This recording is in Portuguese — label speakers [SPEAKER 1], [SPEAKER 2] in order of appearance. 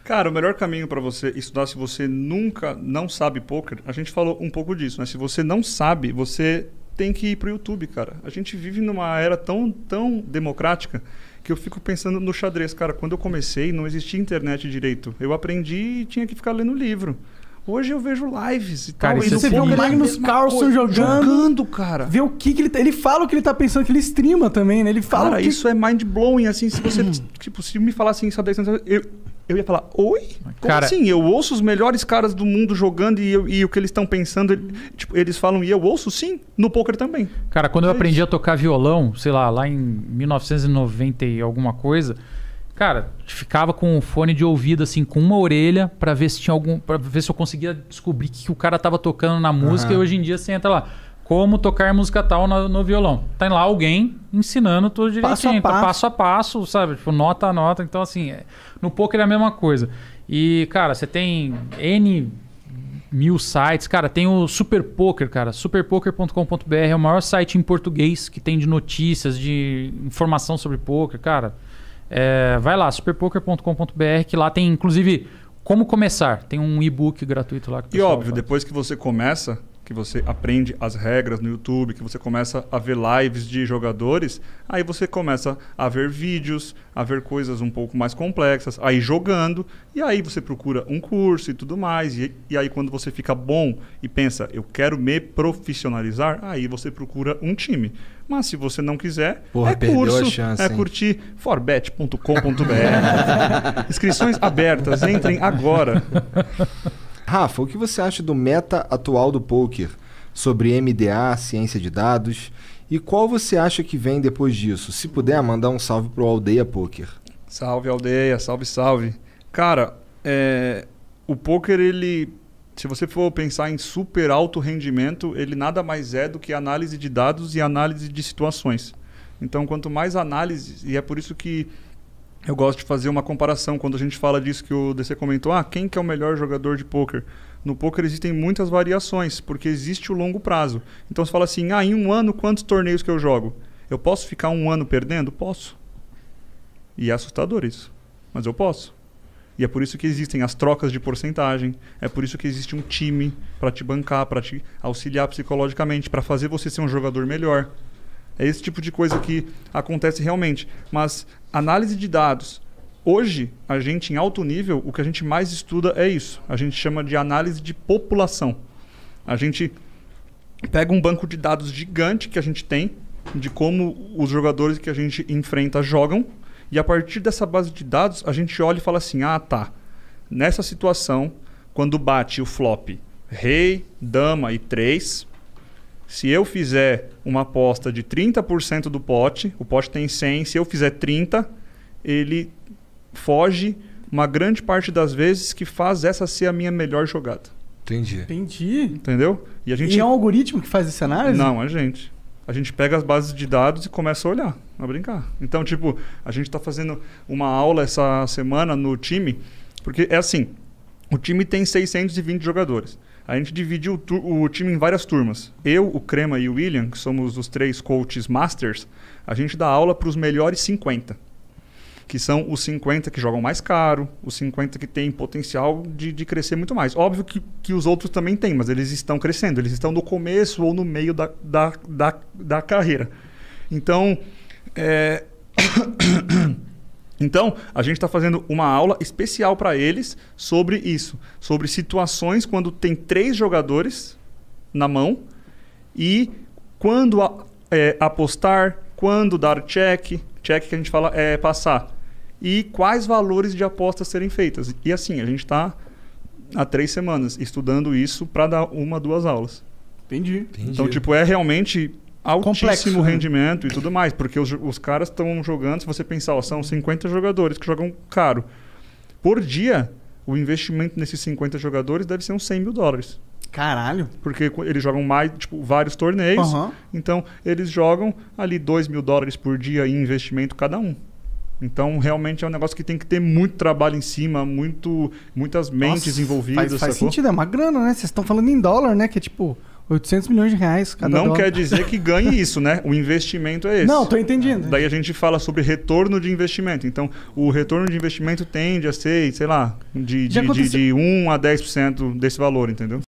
[SPEAKER 1] Cara, o melhor caminho para você estudar, se você nunca não sabe poker, a gente falou um pouco disso, né? Se você não sabe, você tem que ir pro YouTube, cara. A gente vive numa era tão democrática que eu fico pensando no xadrez. Cara, quando eu comecei, não existia internet direito. Eu aprendi e tinha que ficar lendo livro. Hoje eu vejo lives e
[SPEAKER 2] cara,
[SPEAKER 1] tal.
[SPEAKER 2] E
[SPEAKER 3] você vê o Magnus Carlsen
[SPEAKER 1] jogando, cara.
[SPEAKER 3] Vê o que ele... Ele fala o que ele tá pensando, que ele streama também, né? Ele fala
[SPEAKER 1] cara,
[SPEAKER 3] que...
[SPEAKER 1] isso é mind-blowing, assim. Se você, tipo, se me falasse isso há 10 anos, eu ia falar, oi? Como
[SPEAKER 2] cara,
[SPEAKER 1] assim? Eu ouço os melhores caras do mundo jogando e o que eles estão pensando, tipo, eles falam e eu ouço sim, no poker também.
[SPEAKER 2] Cara, quando eu aprendi a tocar violão, sei lá em 1990 e alguma coisa, cara, ficava com um fone de ouvido assim, com uma orelha pra ver se tinha para ver se eu conseguia descobrir o que o cara tava tocando na música. E hoje em dia você entra lá, como tocar música tal no violão. Tem lá alguém ensinando tudo direitinho, passo a passo, sabe? Tipo, nota a nota. Então, assim, no poker é a mesma coisa. E, cara, você tem N mil sites. Cara, tem o Super Poker, cara. Superpoker.com.br é o maior site em português que tem de notícias, de informação sobre poker, cara. Vai lá, superpoker.com.br, que lá tem, inclusive, como começar. Tem um e-book gratuito lá. Que
[SPEAKER 1] e óbvio, depois que você começa, que você aprende as regras no YouTube, que você começa a ver lives de jogadores, aí você começa a ver vídeos, a ver coisas um pouco mais complexas, aí jogando, e aí você procura um curso e tudo mais, e aí quando você fica bom e pensa, eu quero me profissionalizar, aí você procura um time. Mas se você não quiser, curso, curtir forbet.com.br. Inscrições abertas, entrem agora.
[SPEAKER 4] Rafa, o que você acha do meta atual do poker? Sobre MDA, ciência de dados? E qual você acha que vem depois disso? Se puder, mandar um salve pro Aldeia Poker.
[SPEAKER 1] Salve, Aldeia. Salve, salve. Cara, o poker, ele... Se você for pensar em super alto rendimento, ele nada mais é do que análise de dados e análise de situações. Então, quanto mais análise... E é por isso que eu gosto de fazer uma comparação quando a gente fala disso que o DC comentou. Quem que é o melhor jogador de poker? No poker existem muitas variações, porque existe o longo prazo. Então você fala assim, em um ano quantos torneios que eu jogo? Eu posso ficar um ano perdendo? Posso. E é assustador isso. Mas eu posso. E é por isso que existem as trocas de porcentagem. É por isso que existe um time para te bancar, para te auxiliar psicologicamente, para fazer você ser um jogador melhor. É esse tipo de coisa que acontece realmente. Mas análise de dados. Hoje, a gente em alto nível, o que a gente mais estuda é isso. A gente chama de análise de população. A gente pega um banco de dados gigante que a gente tem, de como os jogadores que a gente enfrenta jogam, e a partir dessa base de dados, a gente olha e fala assim, tá, nessa situação, quando bate o flop rei, dama e 3... Se eu fizer uma aposta de 30% do pote, o pote tem 100, se eu fizer 30, ele foge uma grande parte das vezes que faz essa ser a minha melhor jogada.
[SPEAKER 4] Entendi.
[SPEAKER 1] Entendeu?
[SPEAKER 3] E é um algoritmo que faz essa análise?
[SPEAKER 1] Não, a gente. A gente pega as bases de dados e começa a olhar, a brincar. Então, tipo, a gente está fazendo uma aula essa semana no time, porque é assim, o time tem 620 jogadores. A gente dividiu o time em várias turmas. Eu, o Crema e o William, que somos os 3 coaches masters, a gente dá aula para os melhores 50. Que são os 50 que jogam mais caro, os 50 que têm potencial de crescer muito mais. Óbvio que os outros também têm, mas eles estão crescendo. Eles estão no começo ou no meio da carreira. Então, Então, a gente está fazendo uma aula especial para eles sobre isso. Sobre situações quando tem 3 jogadores na mão e quando apostar, quando dar check que a gente fala é passar. E quais valores de apostas serem feitas. E assim, a gente está há 3 semanas estudando isso para dar 1, 2 aulas.
[SPEAKER 3] Entendi.
[SPEAKER 1] Então, tipo, é realmente... altíssimo
[SPEAKER 3] complexo,
[SPEAKER 1] rendimento e tudo mais, porque os caras estão jogando, se você pensar, são 50 jogadores que jogam caro. Por dia, o investimento nesses 50 jogadores deve ser uns $100 mil.
[SPEAKER 3] Caralho.
[SPEAKER 1] Porque eles jogam mais, tipo, vários torneios, então eles jogam ali $2 mil por dia em investimento cada um. Então, realmente é um negócio que tem que ter muito trabalho em cima, muitas mentes envolvidas.
[SPEAKER 3] Faz sentido, é uma grana, né? Vocês estão falando em dólar, né? Que é tipo 800 milhões de reais cada
[SPEAKER 1] Não
[SPEAKER 3] dólar.
[SPEAKER 1] quer dizer que ganhe isso, né? O investimento é esse.
[SPEAKER 3] Não, tô entendendo.
[SPEAKER 1] Daí a gente fala sobre retorno de investimento. Então, o retorno de investimento tende a ser, sei lá, de 1 a 10% desse valor, entendeu?